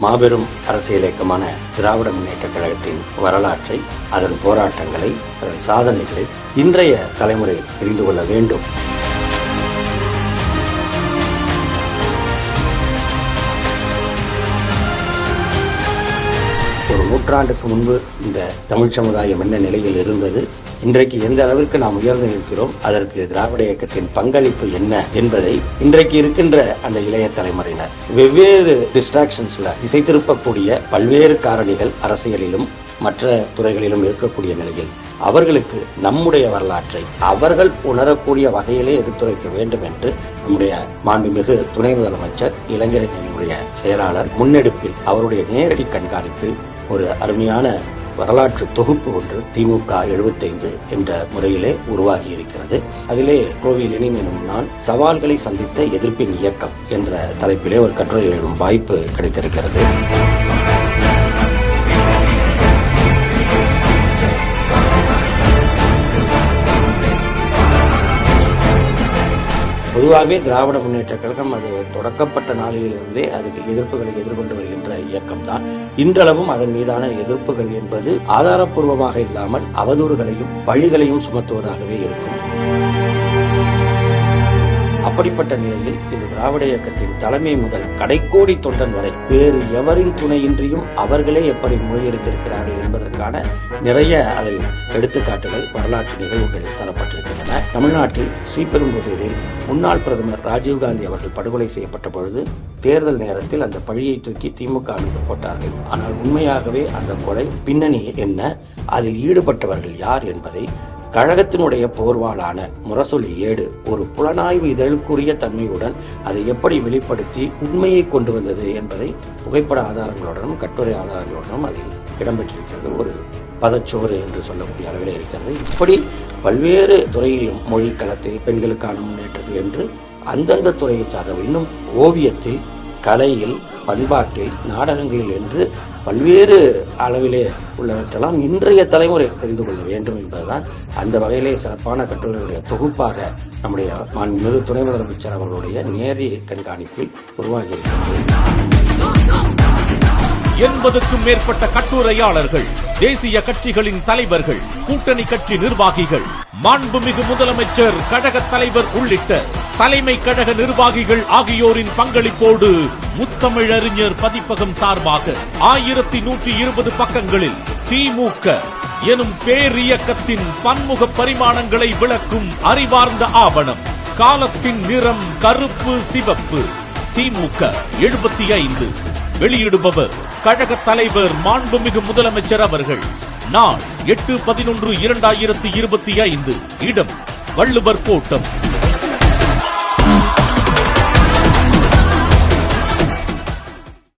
மாபெரும் அரசியல் இயக்கமான திராவிட முன்னேற்றக் கழகத்தின் வரலாற்றை, அதன் போராட்டங்களை, அதன் சாதனைகளை இன்றைய தலைமுறை தெரிந்து கொள்ள வேண்டும். ஒரு நூற்றாண்டுக்கு முன்பு இந்த தமிழ் சமுதாயம் என்ன நிலையில் இருந்தது, இன்றைக்கு எந்த அளவிற்கு நாம் உயர்ந்து நிற்கிறோம், அதற்கு திராவிட இயக்கத்தின் பங்களிப்பு என்ன என்பதை இன்றைக்கு இருக்கின்ற அந்த இளைய தலைமுறையினர் வெவ்வேறு டிஸ்ட்ராக்ஷன்ஸ்ல திசை திருப்பக்கூடிய பல்வேறு காரணிகள் அரசியலிலும் மற்ற துறைகளிலும் இருக்கக்கூடிய நிலையில் அவர்களுக்கு நம்முடைய வரலாற்றை அவர்கள் உணரக்கூடிய வகையிலே எடுத்துரைக்க வேண்டும் என்று நம்முடைய மாண்புமிகு துணை முதலமைச்சர், இளைஞரணியினுடைய செயலாளர் முன்னெடுப்பில், அவருடைய நேரடி கண்காணிப்பில் ஒரு அருமையான வரலாற்று தொகுப்பு ஒன்று திமுக 75 என்ற முறையிலே உருவாகி இருக்கிறது. அதிலே கோவி லெனின் எனும் நான் சவால்களை சந்தித்த எதிர்ப்பின் இயக்கம் என்ற தலைப்பிலே ஒரு கட்டுரை எழுதும் வாய்ப்பு கிடைத்திருக்கிறது. பொதுவாகவே திராவிட முன்னேற்ற கழகம் அது தொடக்கப்பட்ட நாளிலிருந்தே அதுக்கு எதிர்ப்புகளை எதிர்கொண்டு வருகின்ற இயக்கம் தான். இன்றளவும் அதன் மீதான எதிர்ப்புகள் என்பது ஆதாரப்பூர்வமாக இல்லாமல் அவதூறுகளையும் பழிகளையும் சுமத்துவதாகவே இருக்கும். அப்படிப்பட்ட நிலையில் இந்த திராவிட இயக்கத்தின் தலைமை முதல் கடைக்கோடி தொண்டன் வரை வேறு எவரின் துணையின்றியும் அவர்களே எப்படி முறையெடுத்திருக்கிறார்கள் என்பதற்கான நிறைய அதில் எடுத்துக்காட்டுகள், வரலாற்று நிகழ்வுகள் தரப்பட்டிருக்கின்றன. தமிழ்நாட்டில் ஸ்ரீபெரும்புதூரில் முன்னாள் பிரதமர் ராஜீவ்காந்தி அவர்கள் படுகொலை செய்யப்பட்ட பொழுது தேர்தல் நேரத்தில் அந்த பழியை தூக்கி திமுக மீது போட்டார்கள். ஆனால் உண்மையாகவே அந்த கொலை பின்னணி என்ன, அதில் ஈடுபட்டவர்கள் யார் என்பதை கழகத்தினுடைய போர்வாளான முரசொலி ஏடு ஒரு புலனாய்வு இதழுக்குரிய தன்மையுடன் அதை எப்படி வெளிப்படுத்தி உண்மையை கொண்டு வந்தது என்பதை புகைப்பட ஆதாரங்களுடனும் கட்டுரை ஆதாரங்களுடனும் அதில் இடம்பெற்றிருக்கிறது. ஒரு பதச்சோறு என்று சொல்லக்கூடிய அளவில் இருக்கிறது. இப்படி பல்வேறு துறையிலும், மொழி களத்தில், பெண்களுக்கான முன்னேற்றத்தில் என்று அந்தந்த துறையை சார்ந்த, இன்னும் ஓவியத்தில், கலையில், பண்பாட்டில், நாடகங்களில் என்று பல்வேறு அளவிலே உள்ளவற்றெல்லாம் இன்றைய தலைமுறை தெரிந்து கொள்ள வேண்டும் என்பதுதான் அந்த வகையிலே சிறப்பான கட்டுரைகளுடைய தொகுப்பாக நம்முடைய மாண்புமிகு துணை முதலமைச்சர் அவர்களுடைய நேரடி கண்காணிப்பில் உருவாகி இருக்கிறது. 80க்கும் மேற்பட்ட கட்டுரையாளர்கள், தேசிய கட்சிகளின் தலைவர்கள், கூட்டணி கட்சி நிர்வாகிகள், மாண்புமிகு முதலமைச்சர், கழக தலைவர் உள்ளிட்ட தலைமை கழக நிர்வாகிகள் ஆகியோரின் பங்களிப்போடு முத்தமிழறிஞர் பதிப்பகம் சார்பாக 1120 பக்கங்களில் திமுக எனும் பேரியக்கத்தின் பன்முக பரிமாணங்களை விளக்கும் அறிவார்ந்த ஆவணம். காலத்தின் நிறம் கருப்பு சிவப்பு. திமுக 75. வெளியிடுபவர் கழக தலைவர் மாண்புமிகு முதலமைச்சர் அவர்கள். நாள் 8/11/2025. இடம் வள்ளுவர் கோட்டம்.